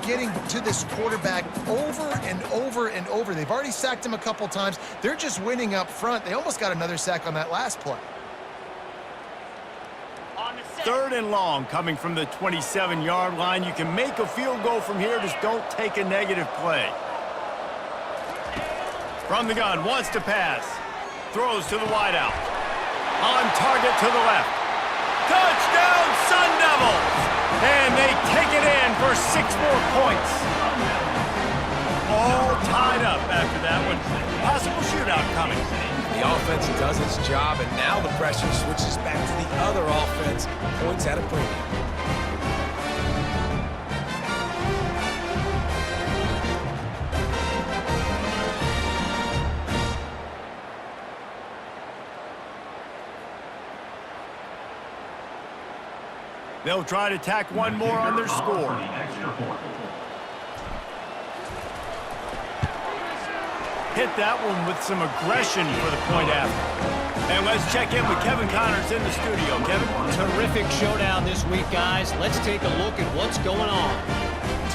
getting to this quarterback over and over and over. They've already sacked him a couple times. They're just winning up front. They almost got another sack on that last play. 3rd and long coming from the 27-yard line. You can make a field goal from here. Just don't take a negative play. From the gun, wants to pass. Throws to the wideout. On target to the left. Touchdown, Sun Devils! And they take it in for 6 more points. All tied up after that one. Possible shootout coming. The offense does its job, and now the pressure switches back to the other offense. Points at a premium. They'll try to tack one more on their score. Hit that one with some aggression for the point after. And let's check in with Kevin Connors in the studio. Kevin? Terrific showdown this week, guys. Let's take a look at what's going on.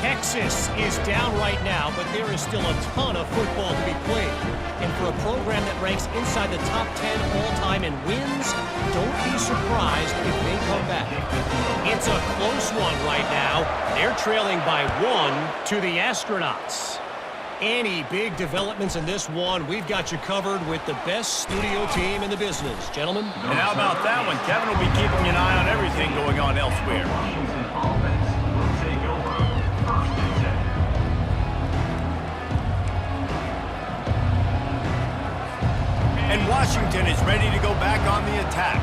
Texas is down right now, but there is still a ton of football to be played. And for a program that ranks inside the top 10 all-time in wins, don't be surprised if they come back. It's a close one right now. They're trailing by 1 to the Astronauts. Any big developments in this one, we've got you covered with the best studio team in the business. Gentlemen? And how about that one? Kevin will be keeping an eye on everything going on elsewhere. And Washington is ready to go back on the attack.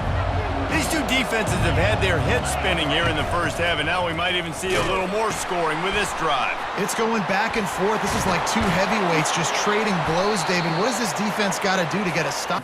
These two defenses have had their heads spinning here in the first half, and now we might even see a little more scoring with this drive. It's going back and forth. This is like two heavyweights just trading blows, David. What does this defense got to do to get a stop?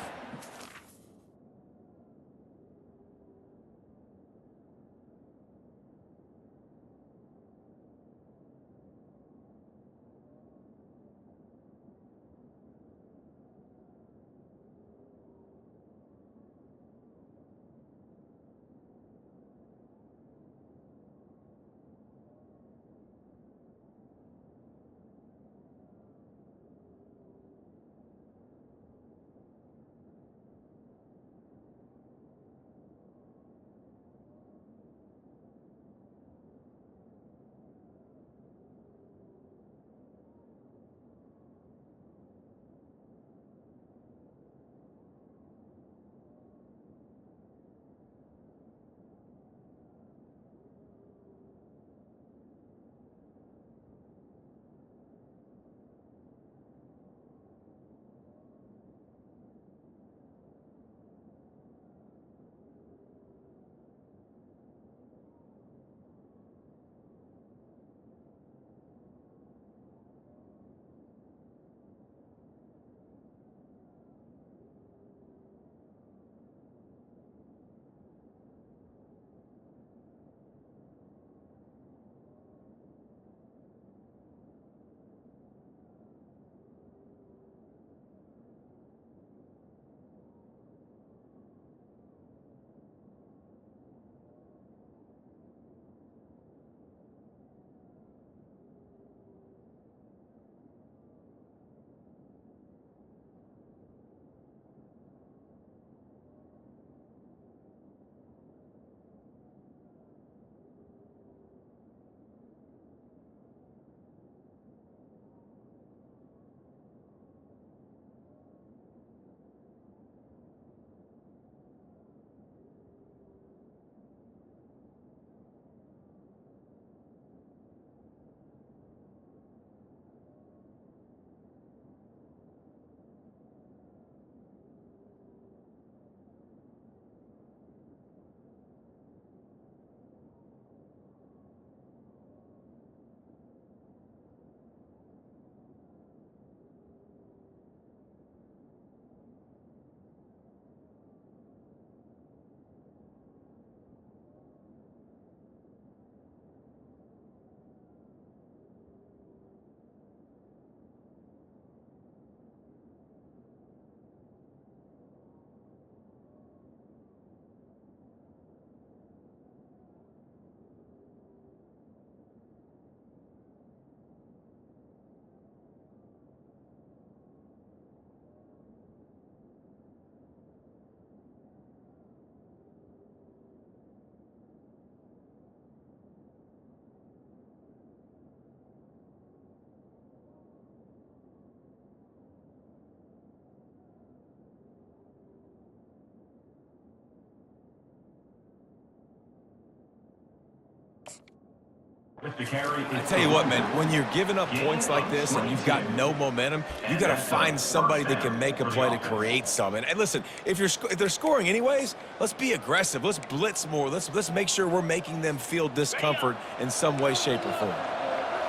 I tell you what, man, when you're giving up points like this and you've got no momentum, you got to find somebody that can make a play to create some. And listen, if they're scoring anyways, let's be aggressive. Let's blitz more. Let's make sure we're making them feel discomfort in some way, shape, or form.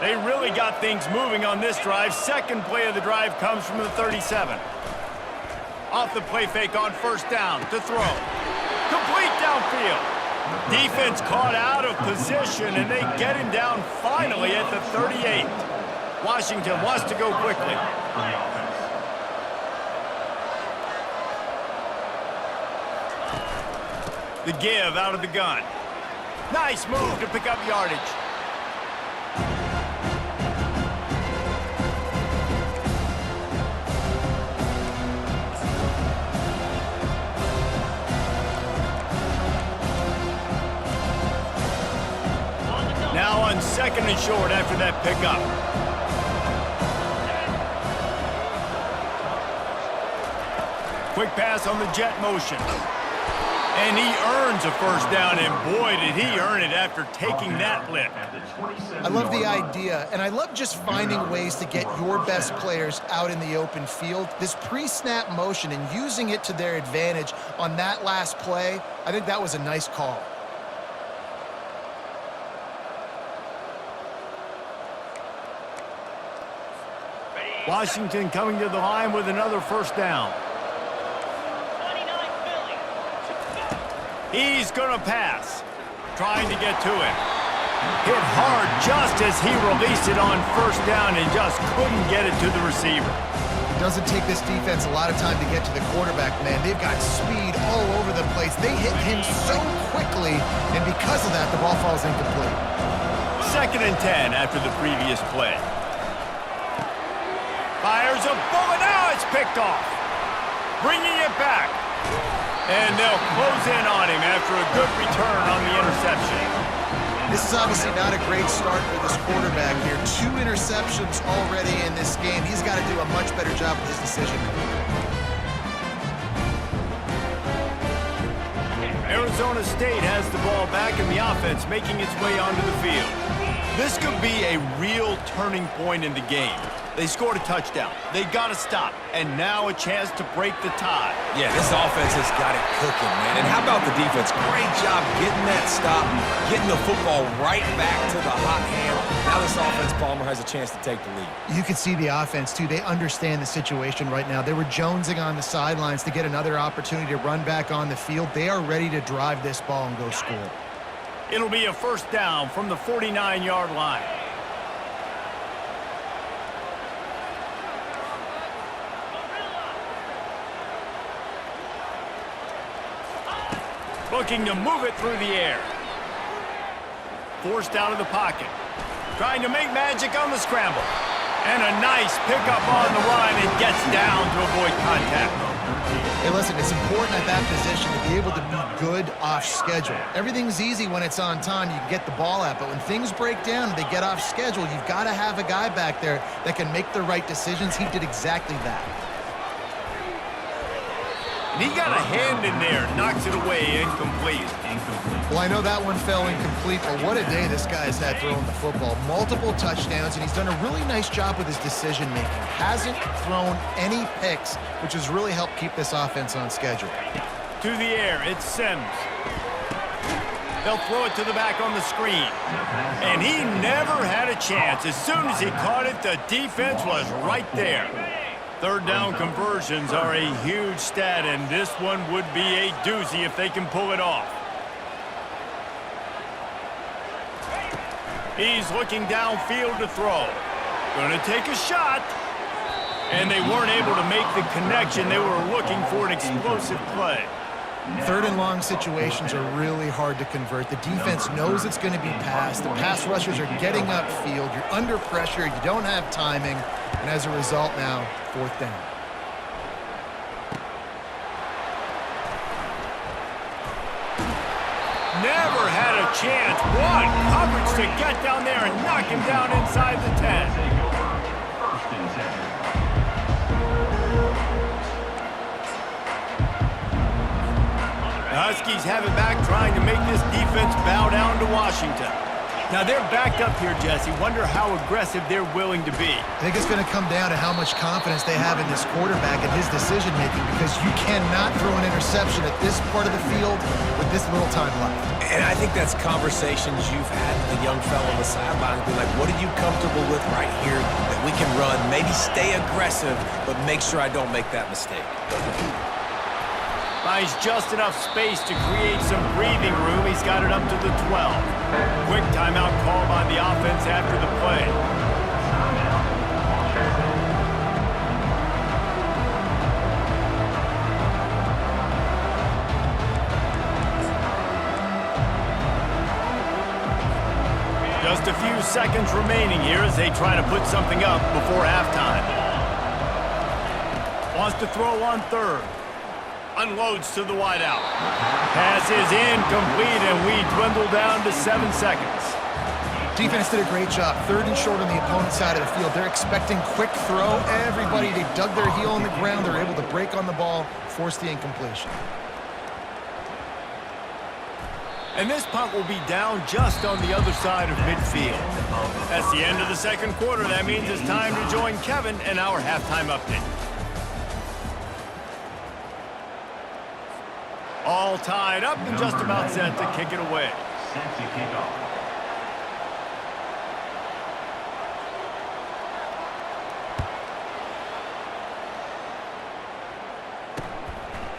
They really got things moving on this drive. Second play of the drive comes from the 37. Off the play fake on first down to throw. Complete downfield. Defense caught out of position, and they get him down finally at the 38. Washington wants to go quickly. The give out of the gun. Nice move to pick up yardage. Now on second and short after that pickup. Quick pass on the jet motion. And he earns a first down, and boy, did he earn it after taking that lick. I love the idea, and I love just finding ways to get your best players out in the open field. This pre-snap motion and using it to their advantage on that last play, I think that was a nice call. Washington coming to the line with another first down. He's going to pass. Trying to get to it. Hit hard just as he released it on first down and just couldn't get it to the receiver. It doesn't take this defense a lot of time to get to the quarterback, man. They've got speed all over the place. They hit him so quickly, and because of that, the ball falls incomplete. Second and 10 after the previous play. Fires a bullet. Now it's picked off. Bringing it back. And they'll close in on him after a good return on the interception. This is obviously not a great start for this quarterback here. 2 interceptions already in this game. He's got to do a much better job with his decision-making. Arizona State has the ball back and the offense making its way onto the field. This could be a real turning point in the game. They scored a touchdown. They got to stop. And now a chance to break the tie. Yeah, this offense has got it cooking, man. And how about the defense? Great job getting that stop, getting the football right back to the hot hand. Now this offense, Palmer, has a chance to take the lead. You can see the offense, too. They understand the situation right now. They were jonesing on the sidelines to get another opportunity to run back on the field. They are ready to drive this ball and go score. It'll be a first down from the 49-yard line. Looking to move it through the air. Forced out of the pocket. Trying to make magic on the scramble. And a nice pickup on the run and gets down to avoid contact. Hey, listen, it's important at that position to be able to be good off schedule. Everything's easy when it's on time. You can get the ball out. But when things break down and they get off schedule, you've got to have a guy back there that can make the right decisions. He did exactly that. And he got a hand in there, knocks it away, incomplete. Well, I know that one fell incomplete, but what a day this guy's had throwing the football. Multiple touchdowns, and he's done a really nice job with his decision-making. Hasn't thrown any picks, which has really helped keep this offense on schedule. To the air, it's Sims. They'll throw it to the back on the screen. And he never had a chance. As soon as he caught it, the defense was right there. Third down conversions are a huge stat, and this one would be a doozy if they can pull it off. He's looking downfield to throw. Gonna take a shot. And they weren't able to make the connection. They were looking for an explosive play. Third and long situations are really hard to convert. The defense knows it's going to be passed. The pass rushers are getting upfield. You're under pressure. You don't have timing. And as a result now, fourth down. Never had a chance. What coverage to get down there and knock him down inside the 10. The Huskies have it back, trying to make this defense bow down to Washington. Now they're backed up here, Jesse. Wonder how aggressive they're willing to be. I think it's going to come down to how much confidence they have in this quarterback and his decision-making, because you cannot throw an interception at this part of the field with this little time left. And I think that's conversations you've had with the young fellow on the sideline. Be like, what are you comfortable with right here that we can run? Maybe stay aggressive, but make sure I don't make that mistake. Finds just enough space to create some breathing room. He's got it up to the 12. Quick timeout call by the offense after the play. Just a few seconds remaining here as they try to put something up before halftime. Wants to throw on third. Unloads to the wideout. Pass is incomplete, and we dwindle down to 7 seconds. Defense did a great job. Third and short on the opponent's side of the field. They're expecting quick throw. Everybody, they dug their heel on the ground. They're able to break on the ball, force the incompletion. And this punt will be down just on the other side of midfield. That's the end of the second quarter. That means it's time to join Kevin in our halftime update. All tied up and just about set to kick it away.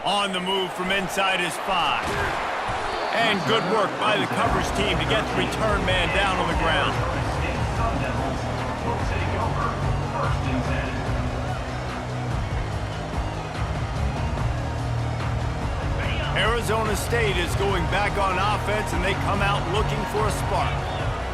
On the move from inside his 5. And good work by the coverage team to get the return man down on the ground. Arizona State is going back on offense, and they come out looking for a spark.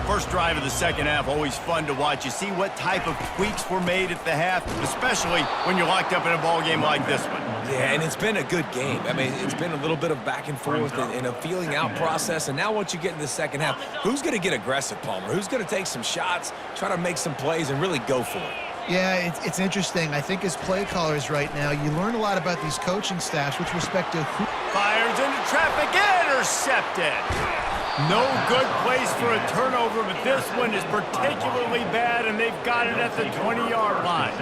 First drive of the second half, always fun to watch. You see what type of tweaks were made at the half, especially when you're locked up in a ball game like this one. Yeah, and it's been a good game. I mean, it's been a little bit of back and forth and a feeling out process. And now once you get into the second half, who's going to get aggressive, Palmer? Who's going to take some shots, try to make some plays, and really go for it? Yeah, it's interesting. I think as play callers right now, you learn a lot about these coaching staffs with respect to who... Fires into traffic, intercepted. No good place for a turnover, but this one is particularly bad, and they've got it at the 20-yard line.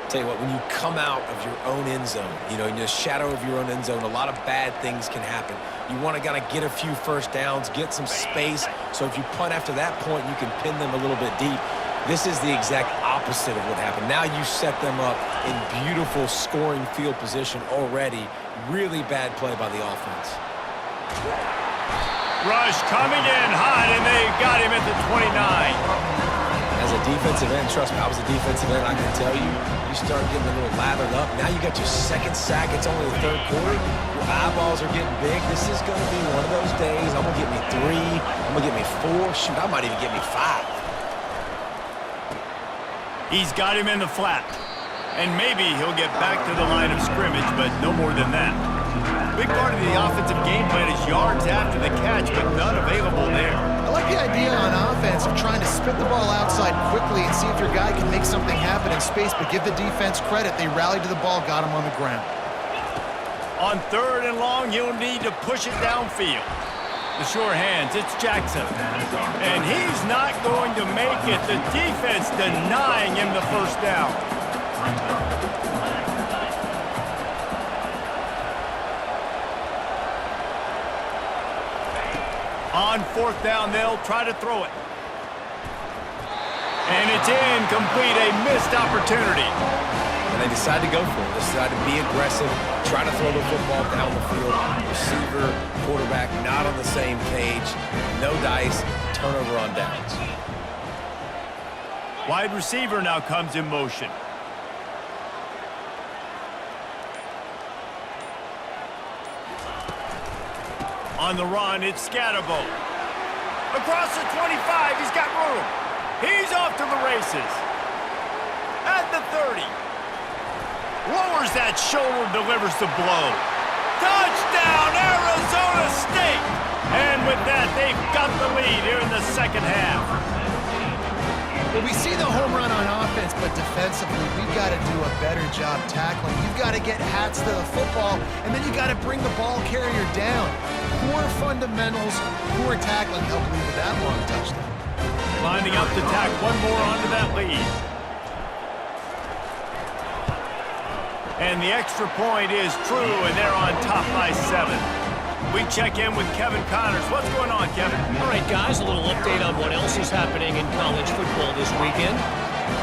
Tell you what, when you come out of your own end zone, you know, in the shadow of your own end zone, a lot of bad things can happen. You want to kind of get a few first downs, get some space, so if you punt after that point, you can pin them a little bit deep. This is the exact opposite of what happened. Now you set them up in beautiful scoring field position already. Really bad play by the offense. Rush coming in hot, and they got him at the 29. As a defensive end, trust me, I was a defensive end, I can tell you, you start getting a little lathered up. Now you got your second sack. It's only the third quarter. Your eyeballs are getting big. This is going to be one of those days. I'm going to get me 3. I'm going to get me 4. Shoot, I might even get me 5. He's got him in the flat. And maybe he'll get back to the line of scrimmage, but no more than that. Big part of the offensive game plan is yards after the catch, but none available there. I like the idea on offense of trying to spit the ball outside quickly and see if your guy can make something happen in space, but give the defense credit. They rallied to the ball, got him on the ground. On third and long, he'll need to push it downfield. The sure hands, it's Jackson. And he's not going to make it. The defense denying him the first down. On fourth down, they'll try to throw it. And it's incomplete, a missed opportunity. And they decide to go for it. They decide to be aggressive, try to throw the football down the field. Receiver, quarterback, not on the same page. No dice, turnover on downs. Wide receiver now comes in motion. On the run, it's Scatterbo. Across the 25, he's got room. He's off to the races. At the 30. Lowers that shoulder, delivers the blow. Touchdown, Arizona State! And with that, they've got the lead here in the second half. Well, we see the home run on offense, but defensively, we've got to do a better job tackling. You've got to get hats to the football, and then you got to bring the ball carrier down. Poor fundamentals, poor tackling helped lead to that long touchdown. Lining up to tack one more onto that lead. And the extra point is true, and they're on top by 7. We check in with Kevin Connors. What's going on, Kevin? All right, guys, a little update on what else is happening in college football this weekend.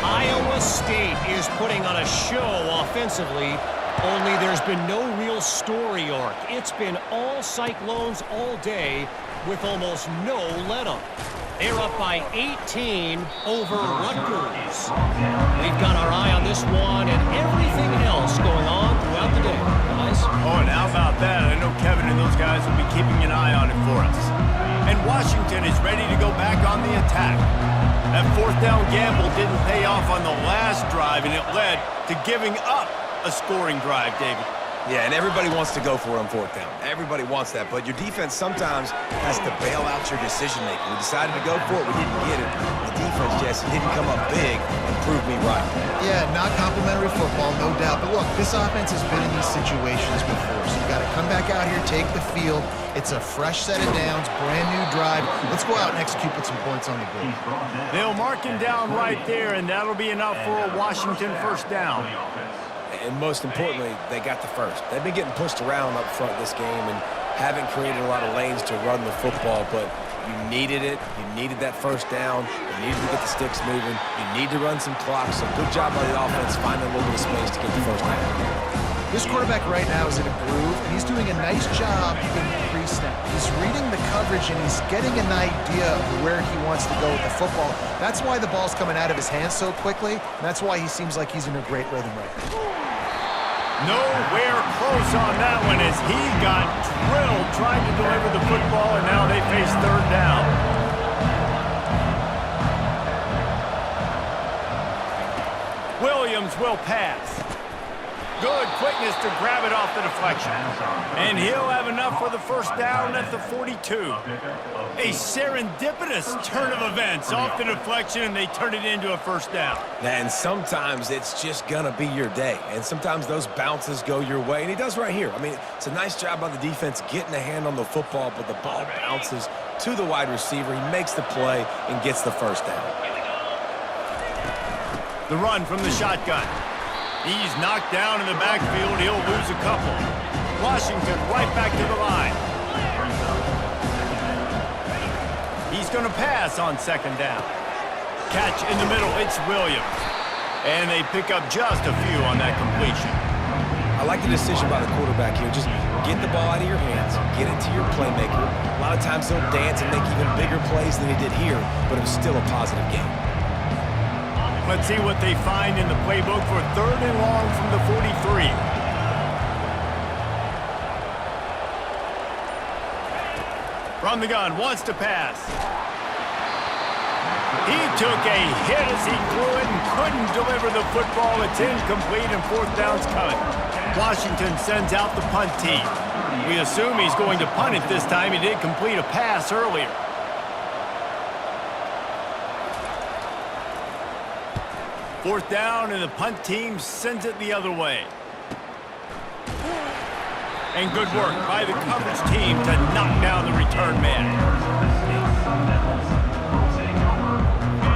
Iowa State is putting on a show offensively, only there's been no real story arc. It's been all Cyclones all day with almost no let-up. They're up by 18 over Rutgers. We've got our eye on this one and everything else going on throughout the day, guys. Oh, and how about that? I know Kevin and those guys will be keeping an eye on it for us. And Washington is ready to go back on the attack. That fourth down gamble didn't pay off on the last drive, and it led to giving up a scoring drive, David. Yeah, and everybody wants to go for it on fourth down. Everybody wants that, but your defense sometimes has to bail out your decision-making. We decided to go for it. We didn't get it. The defense, Jesse, didn't come up big and prove me right. Yeah, not complimentary football, no doubt. But look, this offense has been in these situations before, so you've got to come back out here, take the field. It's a fresh set of downs, brand new drive. Let's go out and execute with some points on the board. They'll mark him down right there, and that'll be enough for a Washington first down. And most importantly, they got the first. They've been getting pushed around up front this game and haven't created a lot of lanes to run the football, but you needed it. You needed that first down. You needed to get the sticks moving. You need to run some clock. So good job by the offense finding a little bit of space to get the first down. This quarterback right now is in a groove, and he's doing a nice job in pre-snap. He's reading the coverage, and he's getting an idea of where he wants to go with the football. That's why the ball's coming out of his hands so quickly, and that's why he seems like he's in a great rhythm right now. Nowhere close on that one as he got drilled trying to deliver the football, and now they face third down. Williams will pass. Good quickness to grab it off the deflection. And he'll have enough for the first down at the 42. A serendipitous turn of events off the deflection, and they turn it into a first down. And sometimes it's just going to be your day. And sometimes those bounces go your way. And he does right here. I mean, it's a nice job by the defense getting a hand on the football, but the ball bounces to the wide receiver. He makes the play and gets the first down. The run from the shotgun. He's knocked down in the backfield. He'll lose a couple. Washington right back to the line. He's going to pass on second down. Catch in the middle. It's Williams. And they pick up just a few on that completion. I like the decision by the quarterback here. Just get the ball out of your hands. Get it to your playmaker. A lot of times he'll dance and make even bigger plays than he did here, but it was still a positive game. Let's see what they find in the playbook for third and long from the 43. From the gun, wants to pass. He took a hit as he threw it and couldn't deliver the football. It's incomplete and fourth down's coming. Washington sends out the punt team. We assume he's going to punt it this time. He did complete a pass earlier. Fourth down, and the punt team sends it the other way. And good work by the coverage team to knock down the return man.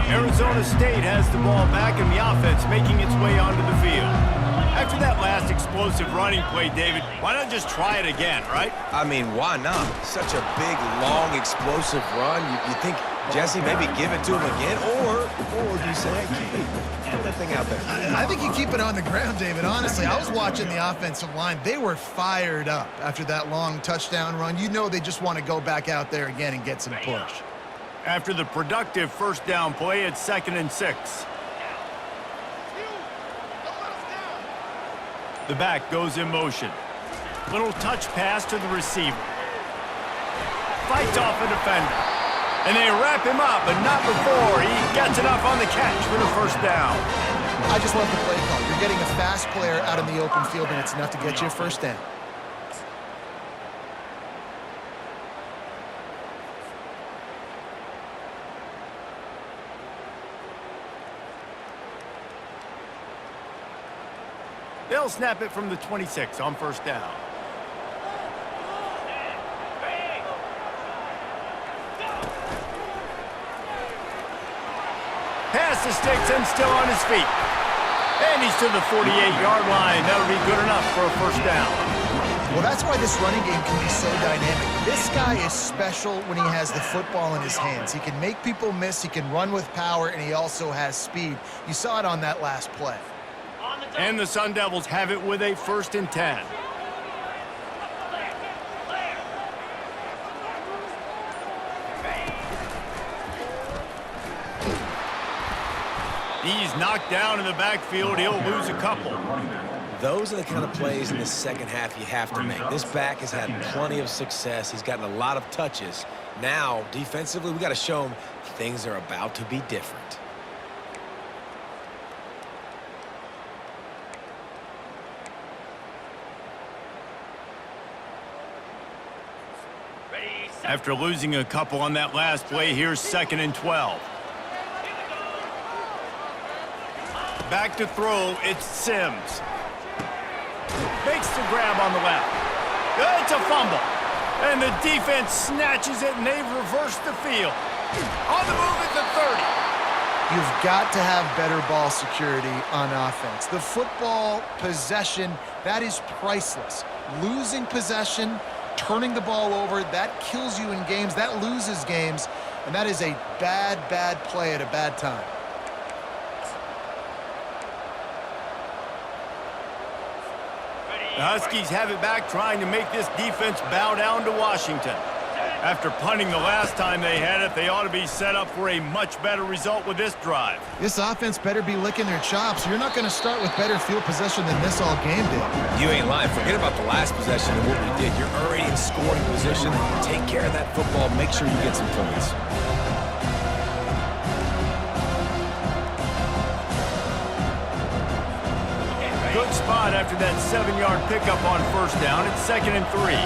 Arizona State has the ball back, and the offense making its way onto the field. After that last explosive running play, David, why not just try it again, right? I mean, why not? Such a big, long, explosive run. You think, Jesse, maybe give it to him again? Or do you say, hey, put that thing out there? I think you keep it on the ground, David. Honestly, I was watching the offensive line. They were fired up after that long touchdown run. You know they just want to go back out there again and get some push. After the productive first down play, it's 2nd and 6. The back goes in motion. Little touch pass to the receiver. Fights off a defender. And they wrap him up, but not before he gets enough on the catch for the first down. I just love the play call. You're getting a fast player out in the open field, and it's enough to get you a first down. They'll snap it from the 26 on first down. Past the sticks and still on his feet. And he's to the 48-yard line. That would be good enough for a first down. Well, that's why this running game can be so dynamic. This guy is special when he has the football in his hands. He can make people miss, he can run with power, and he also has speed. You saw it on that last play. And the Sun Devils have it with a 1st and 10. He's knocked down in the backfield. He'll lose a couple. Those are the kind of plays in the second half you have to make. This back has had plenty of success. He's gotten a lot of touches. Now, defensively, we got to show him things are about to be different. After losing a couple on that last play, here's 2nd and 12. Back to throw, it's Sims. Makes the grab on the left. It's a fumble. And the defense snatches it, and they've reversed the field. On the move at the 30. You've got to have better ball security on offense. The football possession, that is priceless. Losing possession, turning the ball over, that kills you in games, that loses games, and that is a bad, bad play at a bad time. The Huskies have it back, trying to make this defense bow down to Washington. After punting the last time they had it, they ought to be set up for a much better result with this drive. This offense better be licking their chops. You're not going to start with better field possession than this all game did. You ain't lying. Forget about the last possession and what we did. You're already in scoring position. Take care of that football. Make sure you get some points. Good spot after that 7-yard pickup on 1st down. It's 2nd and 3.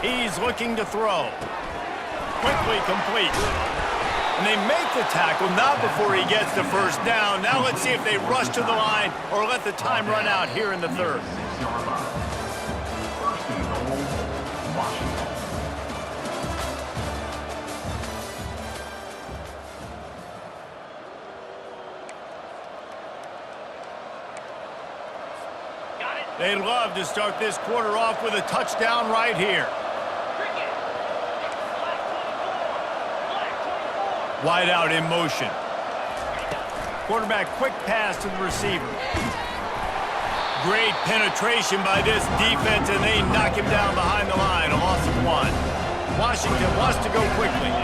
He's looking to throw. Quickly complete. And they make the tackle, not before he gets the 1st down. Now let's see if they rush to the line or let the time run out here in the 3rd. They'd love to start this quarter off with a touchdown right here. Wide out in motion. Quarterback quick pass to the receiver. Great penetration by this defense, and they knock him down behind the line. A loss of 1. Washington wants to go quickly.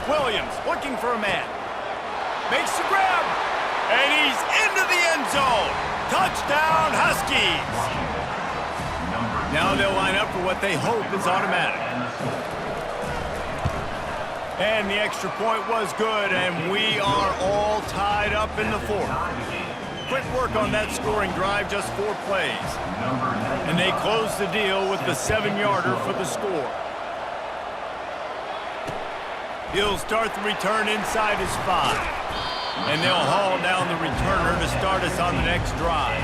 Williams looking for a man. Makes the grab, and he's into the end zone. Touchdown, Huskies. Now they'll line up for what they hope is automatic. And the extra point was good, and we are all tied up in the 4th. Quick work on that scoring drive, just 4 plays. And they close the deal with the 7-yarder for the score. He'll start the return inside his 5. And they'll haul down the returner to start us on the next drive.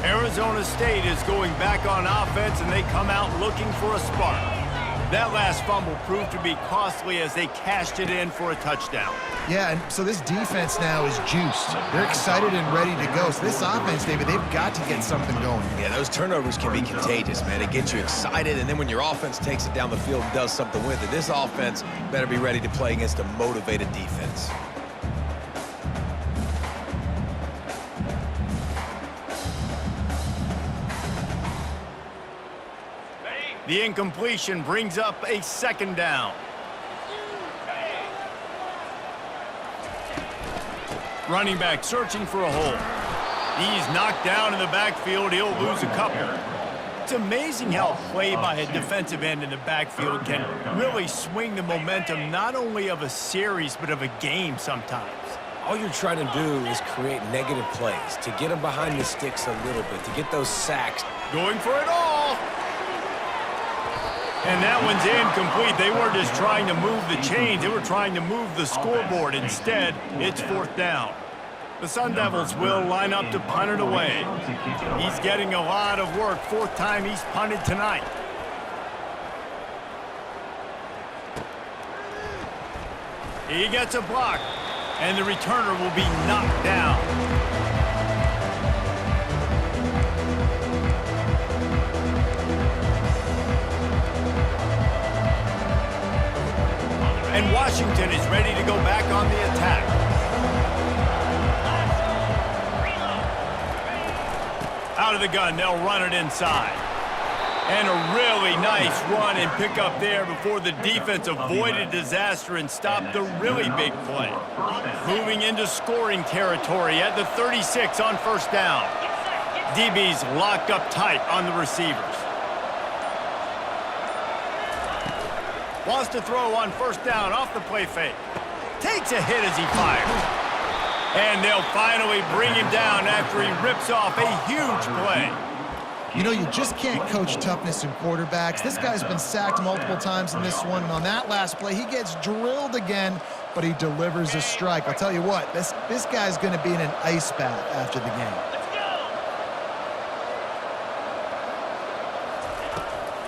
Arizona State is going back on offense, and they come out looking for a spark. That last fumble proved to be costly as they cashed it in for a touchdown. Yeah, and so this defense now is juiced. They're excited and ready to go. So this offense, David, they've got to get something going. Yeah, those turnovers can be contagious, man. It gets you excited, and then when your offense takes it down the field and does something with it, this offense better be ready to play against a motivated defense. The incompletion brings up a 2nd down. Running back searching for a hole. He's knocked down in the backfield. He'll lose a couple. It's amazing how play by a defensive end in the backfield can really swing the momentum not only of a series but of a game sometimes. all you're trying to do is create negative plays, to get them behind the sticks a little bit, to get those sacks. Going for it all. And that one's incomplete. They weren't just trying to move the chains. They were trying to move the scoreboard. Instead, it's 4th down. The Sun Devils will line up to punt it away. He's getting a lot of work. 4th time he's punted tonight. He gets a block, and the returner will be knocked down. And Washington is ready to go back on the attack. Out of the gun, they'll run it inside. And a really nice run and pick up there before the defense avoided disaster and stopped the really big play. Moving into scoring territory at the 36 on 1st down. DB's locked up tight on the receivers. Wants to throw on 1st down off the play fake. Takes a hit as he fires. And they'll finally bring him down after he rips off a huge play. You know, you just can't coach toughness in quarterbacks. This guy's been sacked multiple times in this one, and on that last play, he gets drilled again, but he delivers a strike. I'll tell you what, this guy's going to be in an ice bath after the game.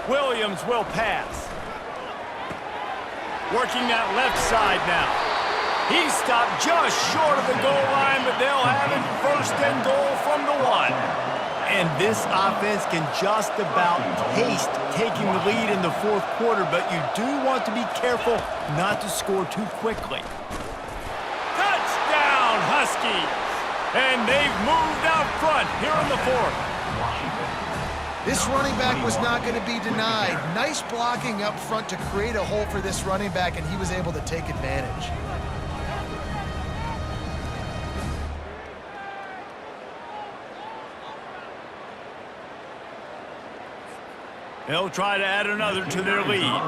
Williams will pass. Working that left side now. He stopped just short of the goal line, but they'll have it 1st and goal from the 1. And this offense can just about taste taking the lead in the 4th quarter, but you do want to be careful not to score too quickly. Touchdown, Huskies! And they've moved out front here in the 4th. This running back was not going to be denied. Nice blocking up front to create a hole for this running back, and he was able to take advantage. They'll try to add another to their lead.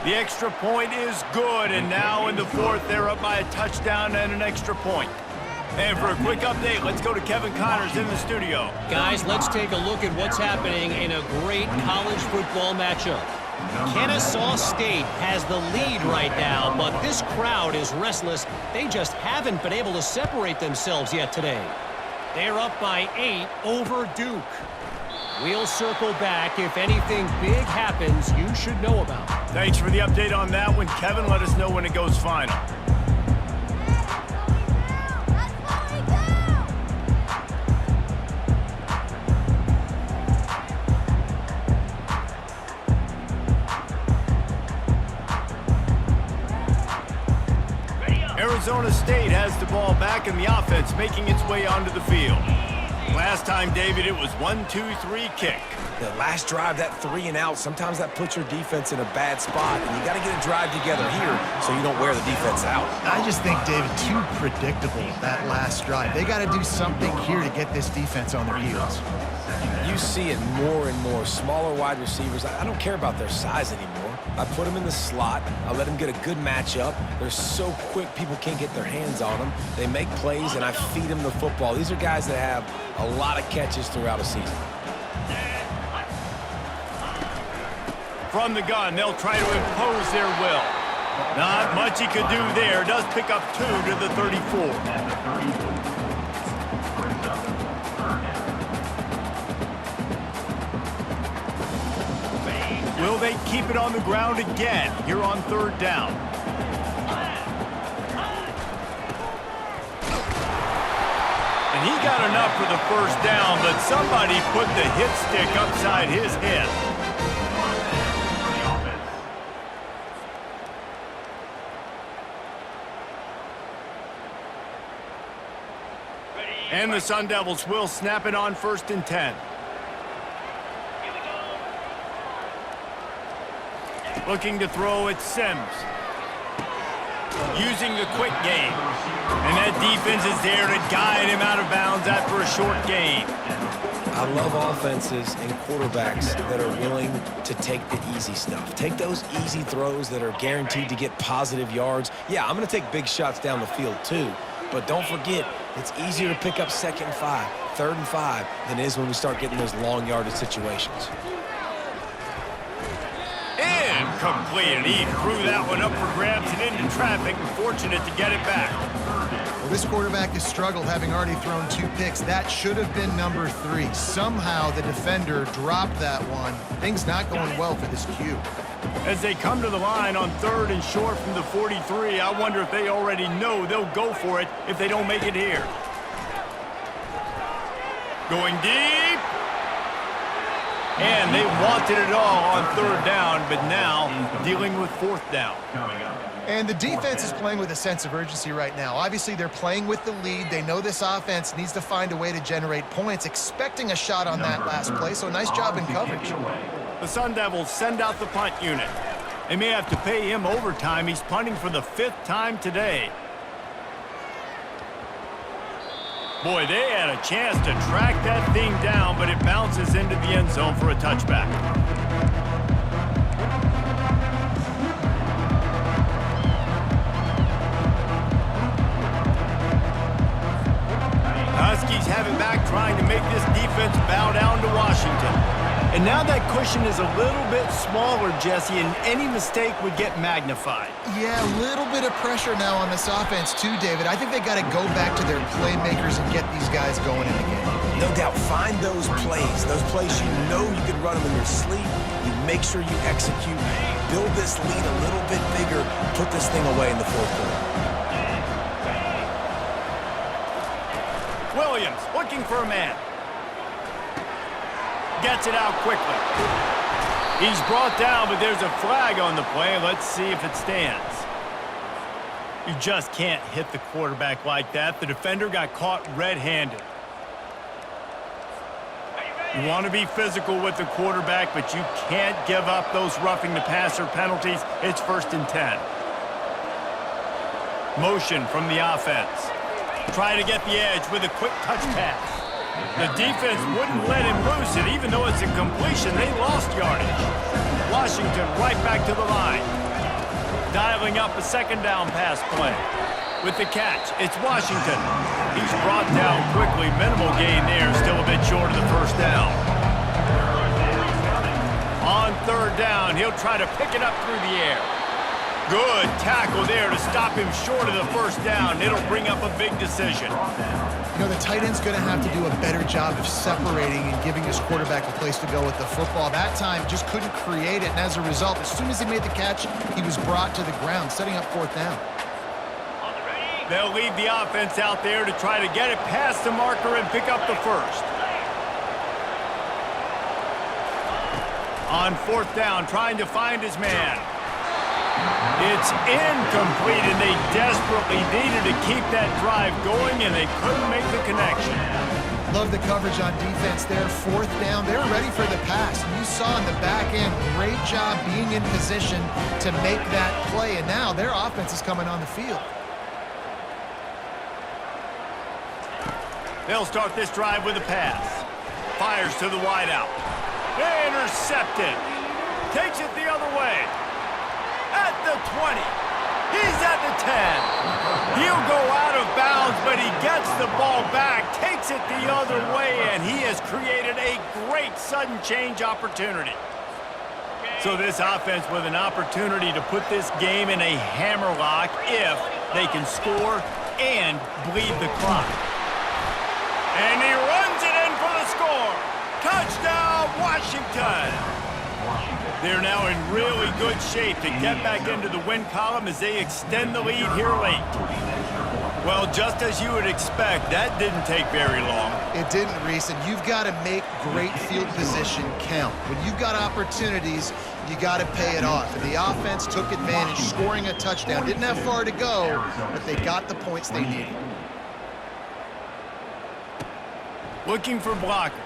The extra point is good, and now in the 4th, they're up by a touchdown and an extra point. And for a quick update, let's go to Kevin Connors in the studio. Guys, let's take a look at what's happening in a great college football matchup. Kennesaw State has the lead right now, but this crowd is restless. They just haven't been able to separate themselves yet today. They're up by 8 over Duke. We'll circle back. If anything big happens, you should know about it. Thanks for the update on that one, Kevin. Let us know when it goes final. Arizona State has the ball back in the offense, making its way onto the field. Last time, David, it was 1-2-3 kick. The last drive, that 3 and out, sometimes that puts your defense in a bad spot, and you got to get a drive together here so you don't wear the defense out. I just think, David, too predictable, that last drive. They got to do something here to get this defense on their heels. You see it more and more. Smaller wide receivers, I don't care about their size anymore. I put them in the slot. I let them get a good matchup. They're so quick, people can't get their hands on them. They make plays, and I feed them the football. These are guys that have a lot of catches throughout a season. From the gun, they'll try to impose their will. Not much he could do there. Does pick up 2 to the 34. Will they keep it on the ground again here on 3rd down? And he got enough for the 1st down, but somebody put the hit stick upside his head. And the Sun Devils will snap it on 1st and 10. Looking to throw at Sims. Using the quick game. And that defense is there to guide him out of bounds after a short gain. I love offenses and quarterbacks that are willing to take the easy stuff. Take those easy throws that are guaranteed to get positive yards. Yeah, I'm going to take big shots down the field too, but don't forget, it's easier to pick up 2nd and 5, 3rd and 5 than it is when we start getting those long yardage situations. Incomplete, and he threw that one up for grabs and into traffic, and fortunate to get it back. Well, this quarterback has struggled, having already thrown 2 picks. That should have been number 3. Somehow the defender dropped that one. Things not going well for this Q. As they come to the line on 3rd and short from the 43, I wonder if they already know they'll go for it if they don't make it here. Going deep. And they wanted it all on 3rd down, but now dealing with 4th down. And the defense is playing with a sense of urgency right now. Obviously, they're playing with the lead. They know this offense needs to find a way to generate points, expecting a shot on that last play, so nice job in coverage. The Sun Devils send out the punt unit. They may have to pay him overtime. He's punting for the 5th time today. Boy, they had a chance to track that thing down, but it bounces into the end zone for a touchback. Huskies have it back, trying to make this defense bow down to Washington. And now that cushion is a little bit smaller, Jesse, and any mistake would get magnified. Yeah, a little bit of pressure now on this offense too, David. I think they got to go back to their playmakers and get these guys going in the game. No doubt, find those plays you know you can run them in your sleep. You make sure you execute, build this lead a little bit bigger, put this thing away in the 4th quarter. Williams looking for a man. Gets it out quickly. He's brought down, but there's a flag on the play. Let's see if it stands. You just can't hit the quarterback like that. The defender got caught red-handed. You want to be physical with the quarterback, but you can't give up those roughing the passer penalties. It's 1st and 10. Motion from the offense. Trying to get the edge with a quick touch pass. The defense wouldn't let him loose it. Even though it's a completion, they lost yardage. Washington right back to the line. Dialing up a 2nd down pass play. With the catch, it's Washington. He's brought down quickly. Minimal gain there, still a bit short of the 1st down. On 3rd down, he'll try to pick it up through the air. Good tackle there to stop him short of the 1st down. It'll bring up a big decision. You know, the tight end's going to have to do a better job of separating and giving his quarterback a place to go with the football. That time just couldn't create it, and as a result, as soon as he made the catch, he was brought to the ground, setting up 4th down. They'll leave the offense out there to try to get it past the marker and pick up the 1st. On 4th down, trying to find his man. It's incomplete, and they desperately needed to keep that drive going, and they couldn't make the connection. Love the coverage on defense there. 4th down, they're ready for the pass. And you saw in the back end, great job being in position to make that play, and now their offense is coming on the field. They'll start this drive with a pass. Fires to the wideout. Intercepted. Takes it the other way. At the 20. He's at the 10. He'll go out of bounds, but he gets the ball back, takes it the other way, and he has created a great sudden change opportunity. So this offense with an opportunity to put this game in a hammerlock if they can score and bleed the clock. And he runs it in for the score. Touchdown, Washington. They're now in really good shape to get back into the win column as they extend the lead here late. Well, just as you would expect, that didn't take very long. It didn't, Reese, and you've got to make great field position count. When you've got opportunities, you got to pay it off. And the offense took advantage, scoring a touchdown. Didn't have far to go, but they got the points they needed. Looking for blockers.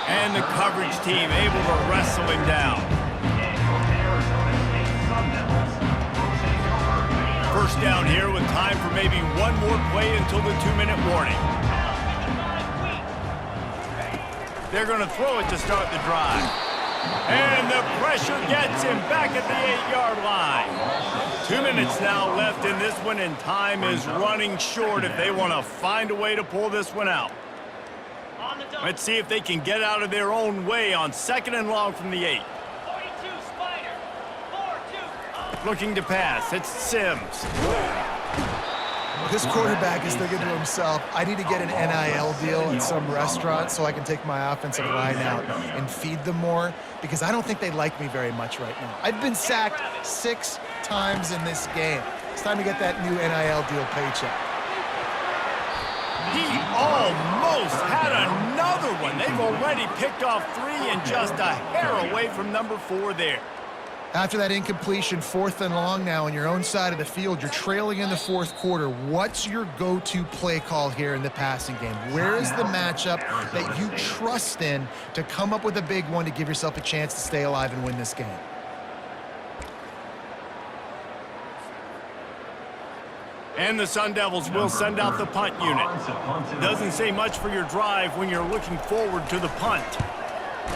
And the coverage team able to wrestle him down. 1st down here with time for maybe one more play until the 2-minute warning. They're going to throw it to start the drive. And the pressure gets him back at the 8-yard line. 2 minutes now left in this one, and time is running short if they want to find a way to pull this one out. Let's see if they can get out of their own way on 2nd and long from the 8. Looking to pass. It's Sims. This quarterback is thinking to himself, I need to get an NIL deal at some restaurant so I can take my offensive line out and feed them more, because I don't think they like me very much right now. I've been sacked 6 times in this game. It's time to get that new NIL deal paycheck. He almost had another one. They've already picked off 3 and just a hair away from number 4 there. After that incompletion, 4th and long now on your own side of the field, you're trailing in the 4th quarter. What's your go-to play call here in the passing game? Where is the matchup that you trust in to come up with a big one to give yourself a chance to stay alive and win this game? And the Sun Devils will send out the punt unit. Doesn't say much for your drive when you're looking forward to the punt.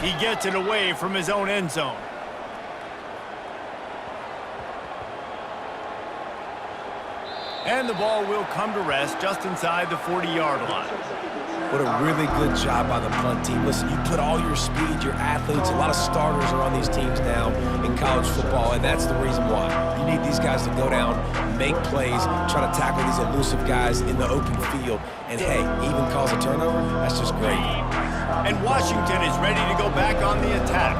He gets it away from his own end zone. And the ball will come to rest just inside the 40-yard line. What a really good job by the punt team. Listen, you put all your speed, your athletes, a lot of starters are on these teams now in college football, and that's the reason why. You need these guys to go down, make plays, try to tackle these elusive guys in the open field, and hey, even cause a turnover, that's just great. And Washington is ready to go back on the attack.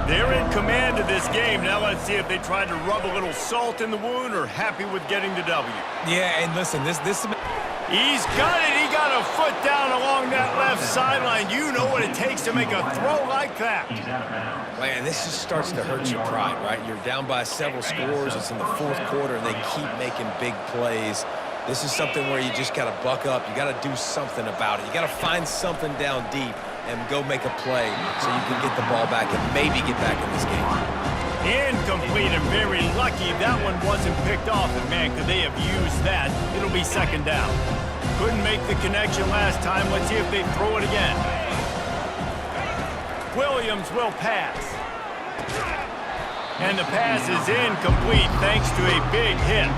They're in command of this game. Now let's see if they try to rub a little salt in the wound or happy with getting the W. Yeah, and listen, this He's got it. He got a foot down along that left sideline. You know what it takes to make a throw like that. Man, this just starts to hurt your pride, right? You're down by several scores. It's in the 4th quarter, and they keep making big plays. This is something where you just got to buck up. You got to do something about it. You got to find something down deep and go make a play so you can get the ball back and maybe get back in this game. Incomplete, and very lucky that one wasn't picked off. And man, could they have used that? It'll be 2nd down. Couldn't make the connection last time. Let's see if they throw it again. Williams will pass. And the pass is incomplete thanks to a big hit.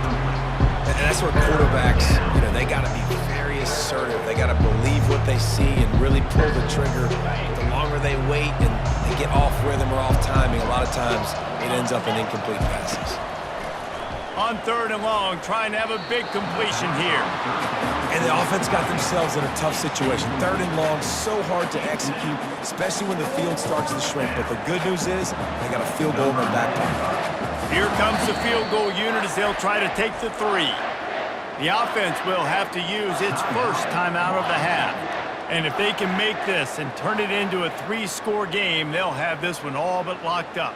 And that's where quarterbacks, they got to be very assertive. They got to believe what they see and really pull the trigger. The longer they wait and they get off rhythm or off timing, a lot of times it ends up in incomplete passes. On 3rd and long, trying to have a big completion here. And the offense got themselves in a tough situation. 3rd and long, so hard to execute, especially when the field starts to shrink. But the good news is they got a field goal in their back pocket. Here comes the field goal unit as they'll try to take the 3. The offense will have to use its first timeout of the half. And if they can make this and turn it into a 3-score game, they'll have this one all but locked up.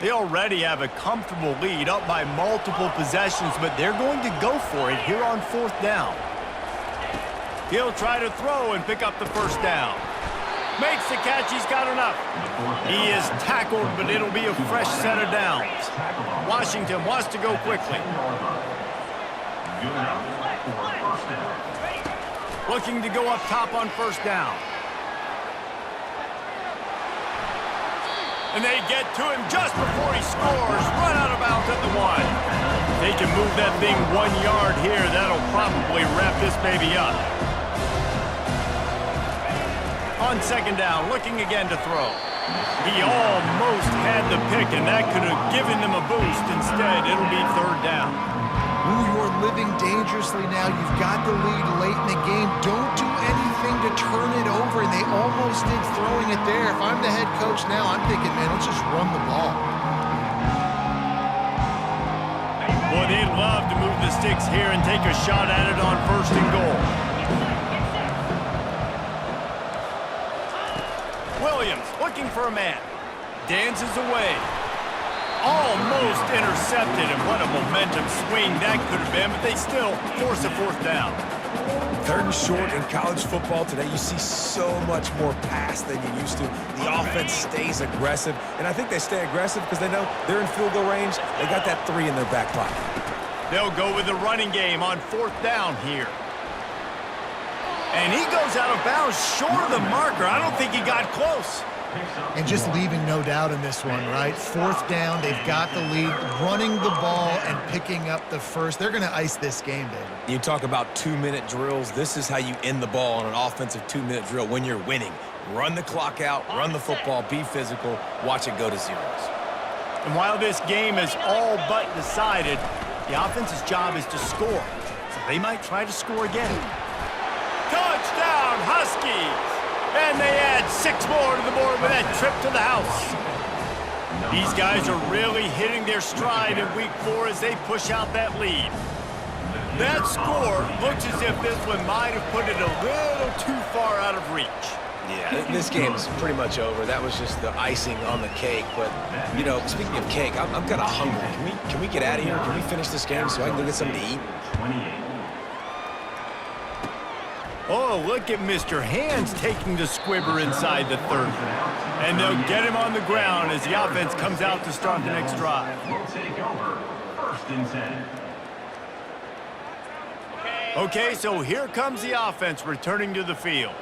They already have a comfortable lead, up by multiple possessions, but they're going to go for it here on 4th down. He'll try to throw and pick up the 1st down. Makes the catch. He's got enough. He is tackled, but it'll be a fresh set of downs. Washington wants to go quickly. Looking to go up top on 1st down. And they get to him just before he scores. Run out of bounds at the 1. They can move that thing 1 yard here. That'll probably wrap this baby up. On 2nd down, looking again to throw. He almost had the pick, and that could have given them a boost. Instead, it'll be 3rd down. Ooh, you're living dangerously now. You've got the lead late in the game. Don't do anything to turn it over, and they almost did throwing it there. If I'm the head coach now, I'm thinking, man, let's just run the ball. Boy, they'd love to move the sticks here and take a shot at it on 1st and goal. Williams looking for a man. Dances away. Almost intercepted, and what a momentum swing that could have been, but they still force a 4th down. 3rd and short in college football today, you see so much more pass than you used to. The offense stays aggressive, and I think they stay aggressive because they know they're in field goal range. They got that 3 in their back pocket. They'll go with the running game on 4th down here. And he goes out of bounds short of the marker. I don't think he got close. And just leaving no doubt in this one, right? 4th down, they've got the lead, running the ball and picking up the first. They're going to ice this game, David. You talk about 2-minute drills. This is how you end the ball on an offensive 2-minute drill when you're winning. Run the clock out, run the football, be physical, watch it go to zeros. And while this game is all but decided, the offense's job is to score. So they might try to score again. Touchdown, Huskies! And they add 6 more to the board with that trip to the house. These guys are really hitting their stride in week 4 as they push out that lead. That score looks as if this one might have put it a little too far out of reach. Yeah, this game is pretty much over. That was just the icing on the cake. But, you know, speaking of cake, I'm kind of hungry. Can we get out of here? Can we finish this game so I can go get something to eat? Oh, look at Mr. Hands taking the squibber inside the 30. And they'll get him on the ground as the offense comes out to start the next drive. We'll take over 1st and 10. Okay, so here comes the offense returning to the field.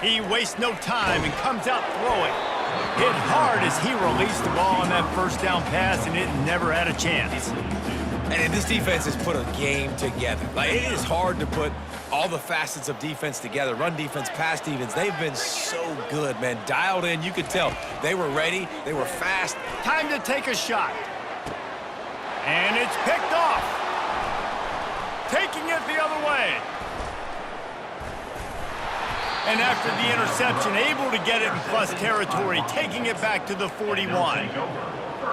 He wastes no time and comes out throwing. Hit hard as he released the ball on that 1st down pass, and it never had a chance. And this defense has put a game together. Like, it is hard to put all the facets of defense together. Run defense, pass defense. They've been so good, man. Dialed in, you could tell. They were ready. They were fast. Time to take a shot. And it's picked off. Taking it the other way. And after the interception, able to get it in plus territory, taking it back to the 41.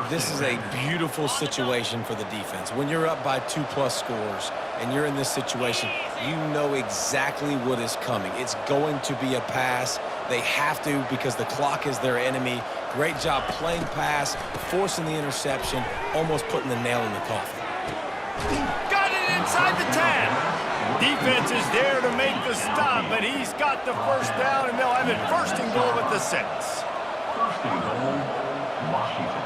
This is a beautiful situation for the defense. When you're up by 2+ scores and you're in this situation, you know exactly what is coming. It's going to be a pass. They have to because the clock is their enemy. Great job playing pass, forcing the interception, almost putting the nail in the coffin. Got it inside the 10. Defense is there to make the stop, but he's got the 1st down, and they'll have it 1st and goal at the 6. 1st and goal, Washington.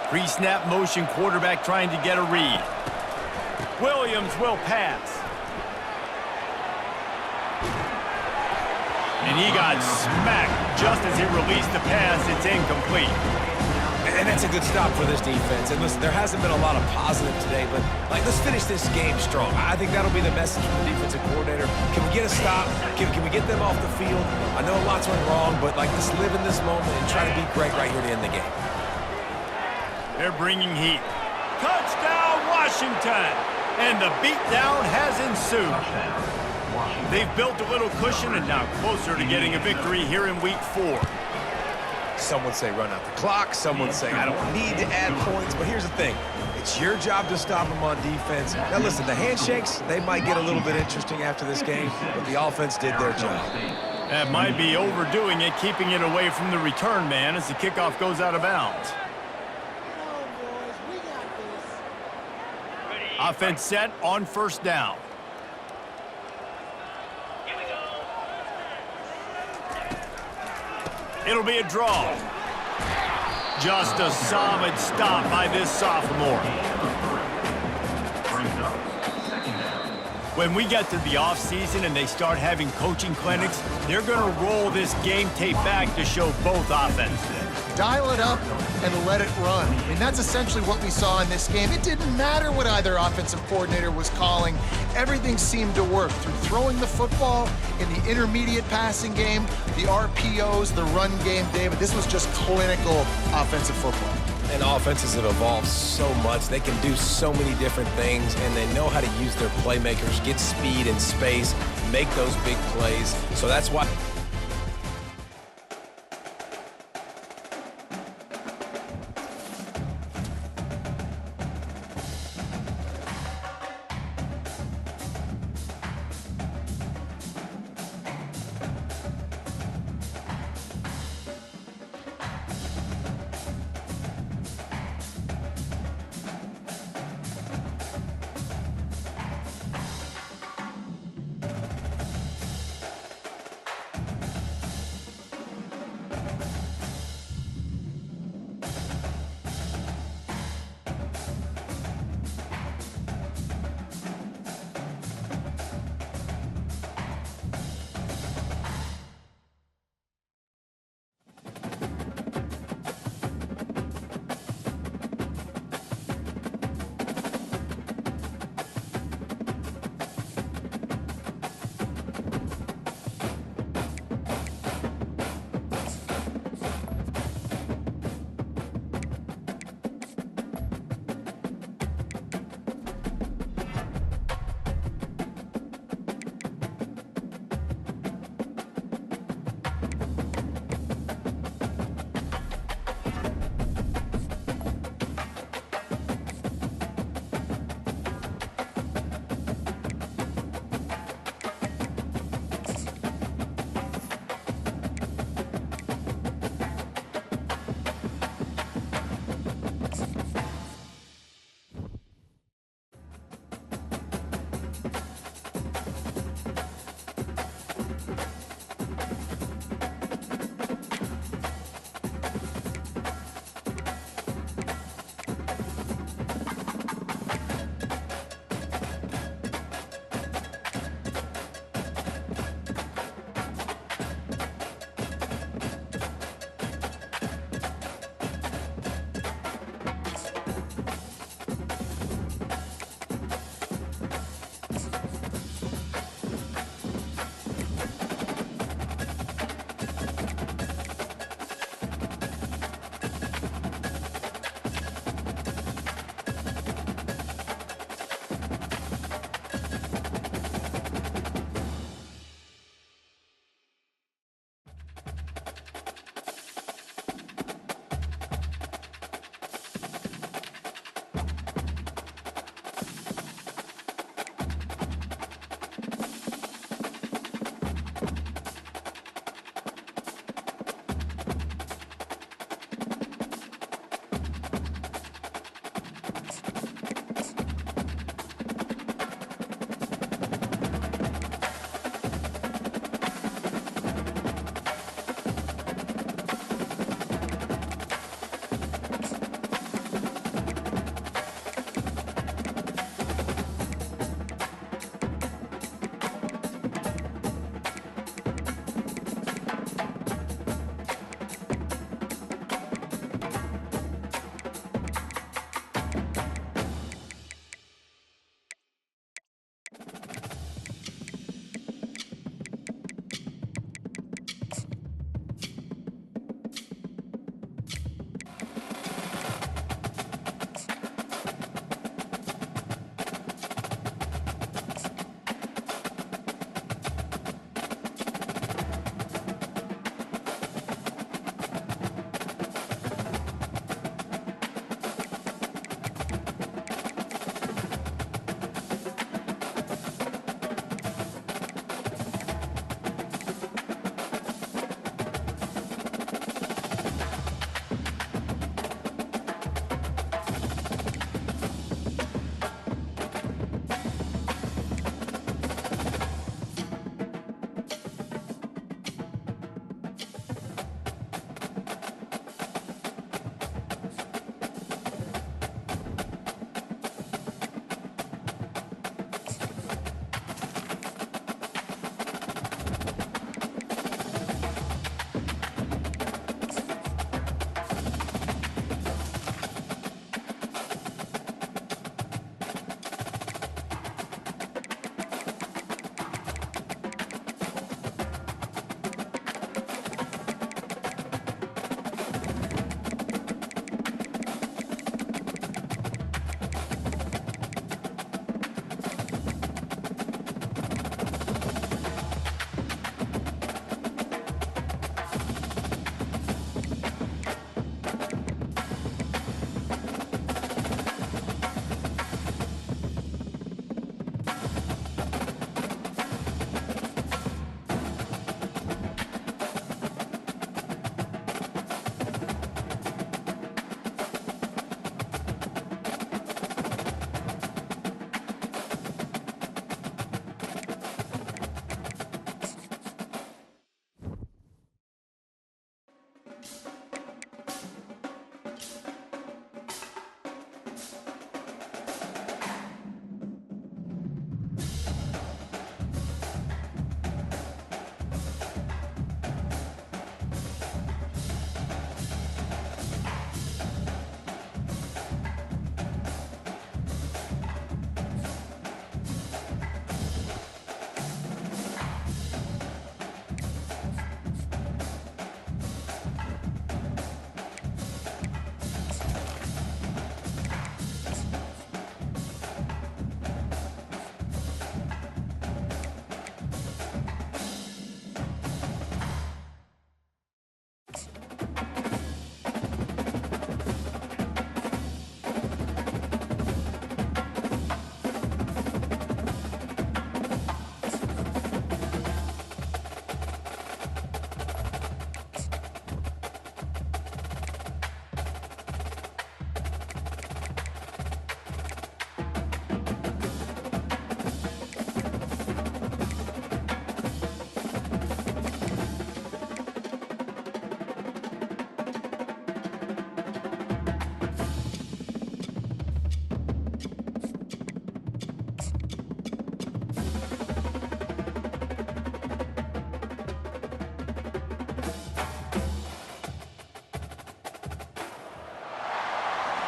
Pre-snap motion quarterback trying to get a read. Williams will pass. And he got smacked just as he released the pass. It's incomplete. And that's a good stop for this defense. And listen, there hasn't been a lot of positive today, but let's finish this game strong. I think that'll be the message from the defensive coordinator. Can we get a stop? Can we get them off the field? I know lots went wrong, but just live in this moment and try to be great right here to end the game. They're bringing heat. Touchdown, Washington! And the beatdown has ensued. They've built a little cushion and now closer to getting a victory here in week 4. Some would say run out the clock. Some would say I don't need to add points. But here's the thing. It's your job to stop them on defense. Now, listen, the handshakes, they might get a little bit interesting after this game, but the offense did their job. That might be overdoing it, keeping it away from the return man as the kickoff goes out of bounds. Offense set on 1st down. It'll be a draw. Just a solid stop by this sophomore. When we get to the offseason and they start having coaching clinics, they're going to roll this game tape back to show both offenses. Dial it up and let it run. I mean, that's essentially what we saw in this game. It didn't matter what either offensive coordinator was calling. Everything seemed to work through throwing the football in the intermediate passing game, the RPOs, the run game, David. This was just clinical offensive football. And offenses have evolved so much. They can do so many different things, and they know how to use their playmakers, get speed and space, make those big plays. So that's why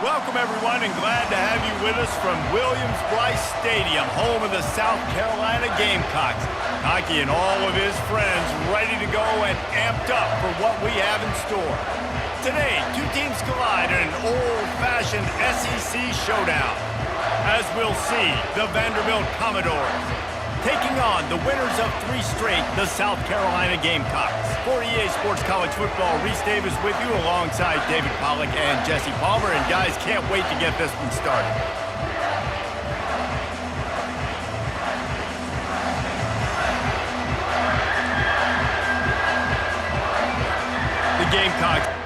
Welcome, everyone, and glad to have you with us from Williams-Brice Stadium, home of the South Carolina Gamecocks. Hockey and all of his friends ready to go and amped up for what we have in store. Today, two teams collide in an old-fashioned SEC showdown. As we'll see, the Vanderbilt Commodores taking on the winners of 3 straight, the South Carolina Gamecocks. For EA Sports College Football, Reese Davis with you alongside David Pollack and Jesse Palmer. And guys, can't wait to get this one started. The Gamecocks